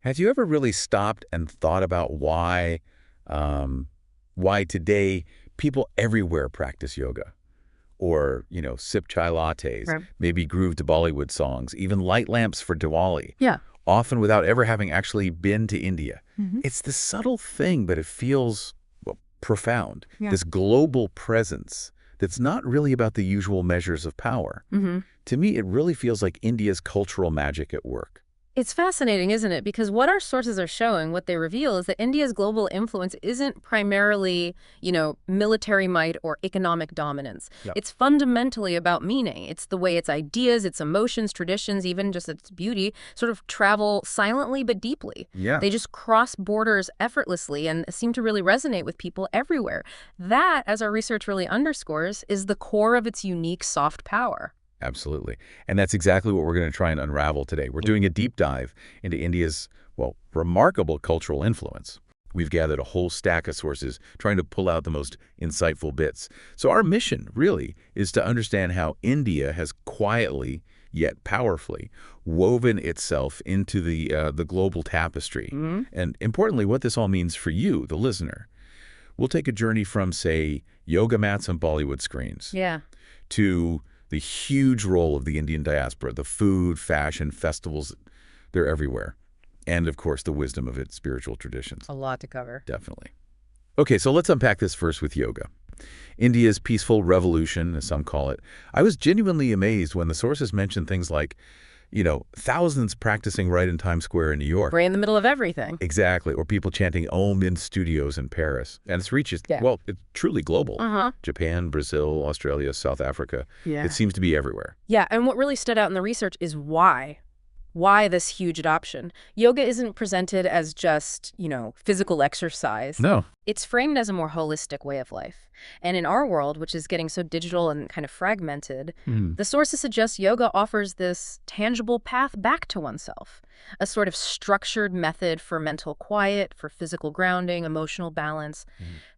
Have you ever really stopped and thought about why today people everywhere practice yoga? Or, sip chai lattes, Right. maybe groove to Bollywood songs, even light lamps for Diwali, Yeah. often without ever having actually been to India. Hmm. It's this subtle thing, but it feels, well, profound. Yeah. This global presence that's not really about the usual measures of power. Hmm. To me, it really feels like India's cultural magic at work. It's fascinating, isn't it? Because what our sources are showing, what they reveal, is that India's global influence isn't primarily, military might or economic dominance. Yep. It's fundamentally about meaning. It's the way its ideas, its emotions, traditions, even just its beauty, sort of travel silently but deeply. Yeah. They just cross borders effortlessly and seem to really resonate with people everywhere. That, as our research really underscores, is the core of its unique soft power. Absolutely. And that's exactly what we're going to try and unravel today. We're doing a deep dive into India's, well, remarkable cultural influence. We've gathered a whole stack of sources trying to pull out the most insightful bits. So our mission, really, is to understand how India has quietly, yet powerfully, woven itself into the global tapestry. Hmm. And importantly, what this all means for you, the listener. We'll take a journey from, say, yoga mats on Bollywood screens Yeah. to the huge role of the Indian diaspora, the food, fashion, festivals, they're everywhere. And, of course, the wisdom of its spiritual traditions. A lot to cover. Definitely. Okay, so let's unpack this first with yoga. India's peaceful revolution, as some call it. I was genuinely amazed when the sources mentioned things like, thousands practicing right in Times Square in New York. Right in the middle of everything. Exactly, or people chanting Om in studios in Paris. And its reach is, Yeah. well, it's truly global. Uh-huh. Japan, Brazil, Australia, South Africa. Yeah. It seems to be everywhere. Yeah, and what really stood out in the research is why. Why this huge adoption? Yoga isn't presented as just, physical exercise. No. It's framed as a more holistic way of life. And in our world, which is getting so digital and kind of fragmented, the sources suggest yoga offers this tangible path back to oneself, a sort of structured method for mental quiet, for physical grounding, emotional balance,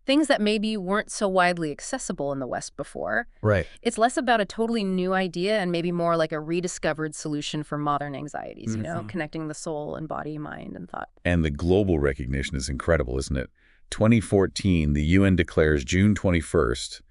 things that maybe weren't so widely accessible in the West before. Right. It's less about a totally new idea and maybe more like a rediscovered solution for modern anxieties, connecting the soul and body, mind, and thought. And the global recognition is incredible, isn't it? 2014, the UN declares June 21st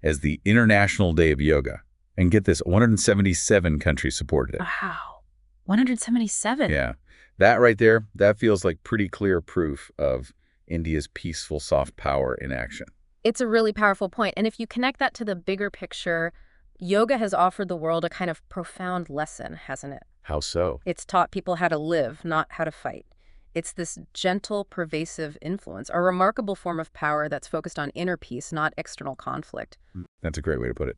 as the International Day of Yoga. And get this, 177 countries supported it. Wow. 177. Yeah. That right there, that feels like pretty clear proof of India's peaceful soft power in action. It's a really powerful point. And if you connect that to the bigger picture, yoga has offered the world a kind of profound lesson, hasn't it? How so? It's taught people how to live, not how to fight. It's this gentle, pervasive influence, a remarkable form of power that's focused on inner peace, not external conflict. That's a great way to put it.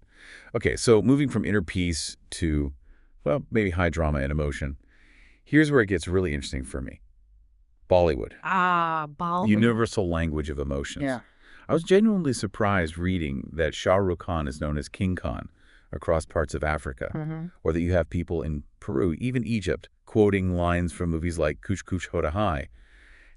Okay, so moving from inner peace to, well, maybe high drama and emotion, here's where it gets really interesting for me. Bollywood. Bollywood. Universal language of emotions. Yeah. I was genuinely surprised reading that Shah Rukh Khan is known as King Khan across parts of Africa, or that you have people in Peru, even Egypt, quoting lines from movies like Kuch Kuch Hota Hai.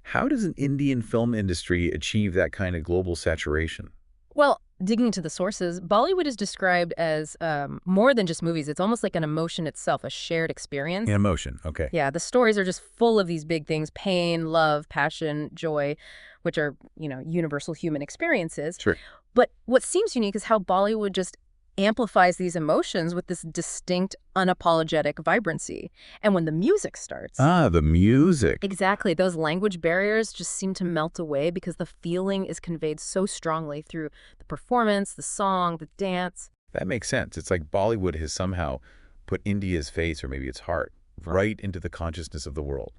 How does an Indian film industry achieve that kind of global saturation? Well, digging into the sources, Bollywood is described as more than just movies. It's almost like an emotion itself, a shared experience. In emotion, okay. Yeah, the stories are just full of these big things: pain, love, passion, joy, which are, universal human experiences. Sure. But what seems unique is how Bollywood just amplifies these emotions with this distinct, unapologetic vibrancy. And when the music starts... The music. Exactly. Those language barriers just seem to melt away because the feeling is conveyed so strongly through the performance, the song, the dance. That makes sense. It's like Bollywood has somehow put India's face, or maybe its heart, right into the consciousness of the world.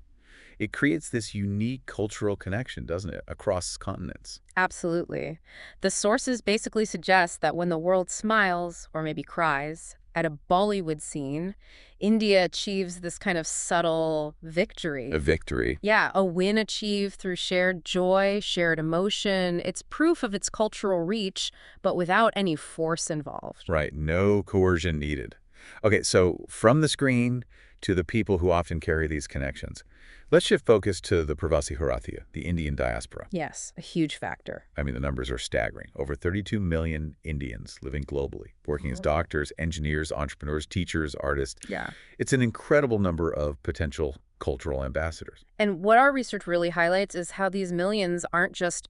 It creates this unique cultural connection, doesn't it, across continents? Absolutely. The sources basically suggest that when the world smiles, or maybe cries, at a Bollywood scene, India achieves this kind of subtle victory. A victory. Yeah, a win achieved through shared joy, shared emotion. It's proof of its cultural reach, but without any force involved. Right, no coercion needed. Okay, so from the screen to the people who often carry these connections. Let's shift focus to the Pravasi Bharatiya, the Indian diaspora. Yes, a huge factor. I mean, the numbers are staggering. Over 32 million Indians living globally, working as doctors, engineers, entrepreneurs, teachers, artists. Yeah. It's an incredible number of potential cultural ambassadors. And what our research really highlights is how these millions aren't just,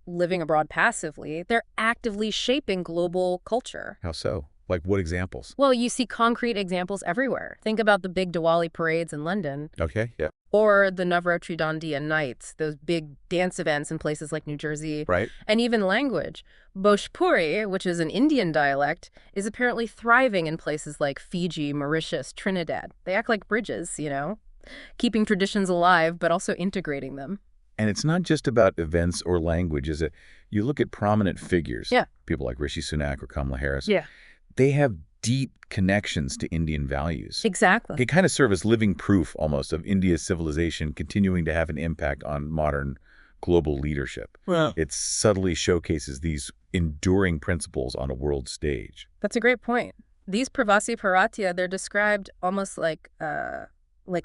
living abroad passively. They're actively shaping global culture. How so? Like what examples? Well, you see concrete examples everywhere. Think about the big Diwali parades in London. Okay, yeah. Or the Navratri Dandiya nights, those big dance events in places like New Jersey. Right. And even language. Bhojpuri, which is an Indian dialect, is apparently thriving in places like Fiji, Mauritius, Trinidad. They act like bridges, keeping traditions alive, but also integrating them. And it's not just about events or language, is it? You look at prominent figures. Yeah. People like Rishi Sunak or Kamala Harris. Yeah. They have deep connections to Indian values. Exactly. They kind of serve as living proof, almost, of India's civilization continuing to have an impact on modern global leadership. Well, it subtly showcases these enduring principles on a world stage. That's a great point. These Pravasi Bharatiya, they're described almost like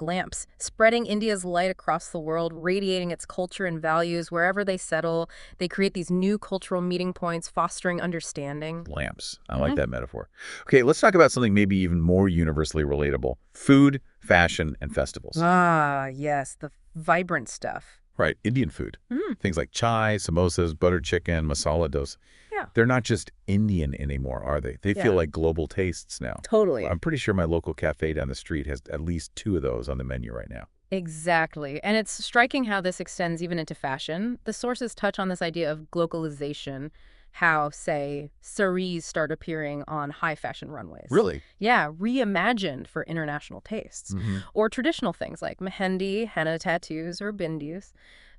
lamps, spreading India's light across the world, radiating its culture and values wherever they settle. They create these new cultural meeting points, fostering understanding. Lamps. I like that metaphor. Okay, let's talk about something maybe even more universally relatable. Food, fashion, and festivals. Ah, yes, the vibrant stuff. Right, Indian food. Things like chai, samosas, butter chicken, masala dosa. Yeah. They're not just Indian anymore, are they? They feel like global tastes now. Totally. I'm pretty sure my local cafe down the street has at least 2 of those on the menu right now. Exactly. And it's striking how this extends even into fashion. The sources touch on this idea of globalization, how, say, saris start appearing on high fashion runways. Really? Yeah, reimagined for international tastes. Or traditional things like mehendi, henna tattoos, or bindis.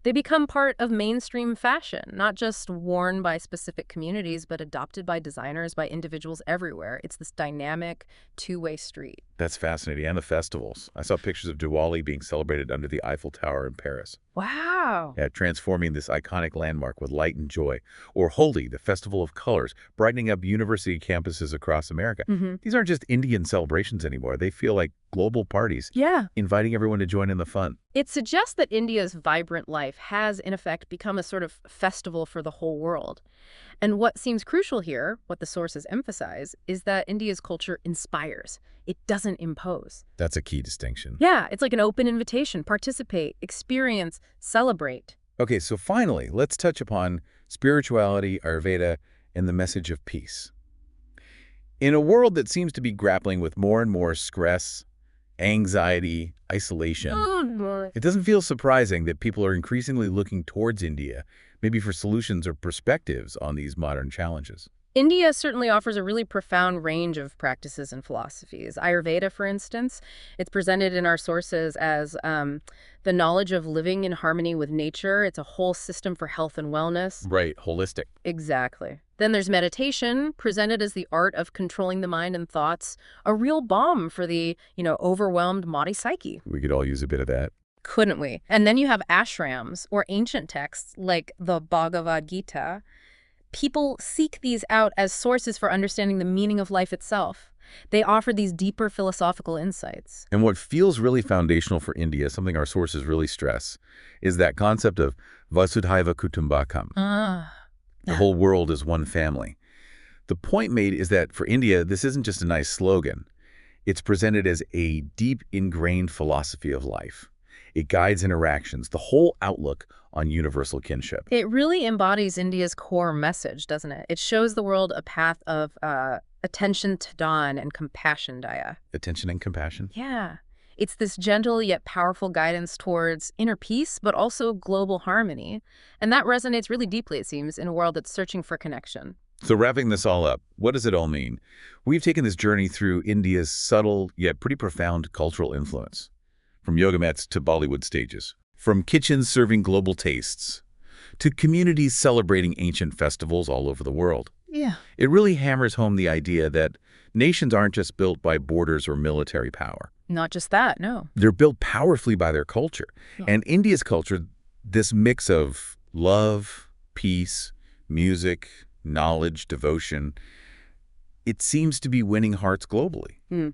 They become part of mainstream fashion, not just worn by specific communities, but adopted by designers, by individuals everywhere. It's this dynamic, two-way street. That's fascinating. And the festivals. I saw pictures of Diwali being celebrated under the Eiffel Tower in Paris. Wow. Yeah, transforming this iconic landmark with light and joy. Or Holi, the festival of colors, brightening up university campuses across America. These aren't just Indian celebrations anymore. They feel like global parties. Yeah. Inviting everyone to join in the fun. It suggests that India's vibrant life has, in effect, become a sort of festival for the whole world. And what seems crucial here, what the sources emphasize, is that India's culture inspires. It doesn't impose. That's a key distinction. Yeah, it's like an open invitation. Participate, experience, celebrate. Okay, so finally, let's touch upon spirituality, Ayurveda, and the message of peace. In a world that seems to be grappling with more and more stress, anxiety, isolation, it doesn't feel surprising that people are increasingly looking towards India, maybe for solutions or perspectives on these modern challenges. India certainly offers a really profound range of practices and philosophies. Ayurveda, for instance, it's presented in our sources as the knowledge of living in harmony with nature. It's a whole system for health and wellness. Right, holistic. Exactly. Then there's meditation, presented as the art of controlling the mind and thoughts, a real balm for the, overwhelmed Mahdi psyche. We could all use a bit of that. Couldn't we? And then you have ashrams, or ancient texts like the Bhagavad Gita. People seek these out as sources for understanding the meaning of life itself. They offer these deeper philosophical insights. And what feels really foundational for India, something our sources really stress, is that concept of Vasudhaiva Kutumbakam. The whole world is one family. The point made is that for India, this isn't just a nice slogan. It's presented as a deep ingrained philosophy of life. It guides interactions, the whole outlook on universal kinship. It really embodies India's core message, doesn't it? It shows the world a path of attention to dawn and compassion, Daya. Attention and compassion? Yeah. It's this gentle yet powerful guidance towards inner peace, but also global harmony. And that resonates really deeply, it seems, in a world that's searching for connection. So wrapping this all up, what does it all mean? We've taken this journey through India's subtle yet pretty profound cultural influence. From yoga mats to Bollywood stages, from kitchens serving global tastes, to communities celebrating ancient festivals all over the world. Yeah. It really hammers home the idea that nations aren't just built by borders or military power. Not just that, no. They're built powerfully by their culture. Yeah. And India's culture, this mix of love, peace, music, knowledge, devotion, it seems to be winning hearts globally. And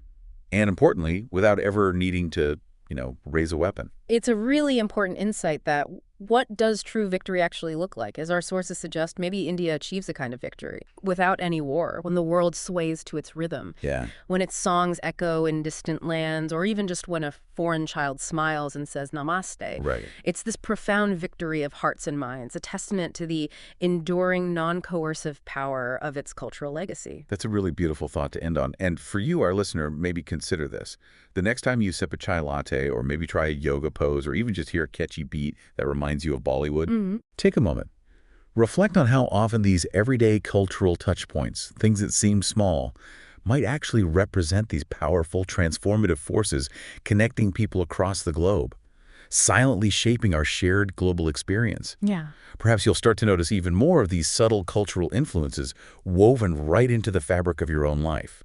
importantly, without ever needing to raise a weapon. It's a really important insight that what does true victory actually look like? As our sources suggest, maybe India achieves a kind of victory without any war, when the world sways to its rhythm, Yeah. when its songs echo in distant lands, or even just when a foreign child smiles and says namaste. Right. It's this profound victory of hearts and minds, a testament to the enduring, non-coercive power of its cultural legacy. That's a really beautiful thought to end on. And for you, our listener, maybe consider this. The next time you sip a chai latte, or maybe try a yoga pose, or even just hear a catchy beat that reminds you of Bollywood, take a moment. Reflect on how often these everyday cultural touch points, things that seem small, might actually represent these powerful, transformative forces connecting people across the globe, silently shaping our shared global experience. Yeah. Perhaps you'll start to notice even more of these subtle cultural influences woven right into the fabric of your own life.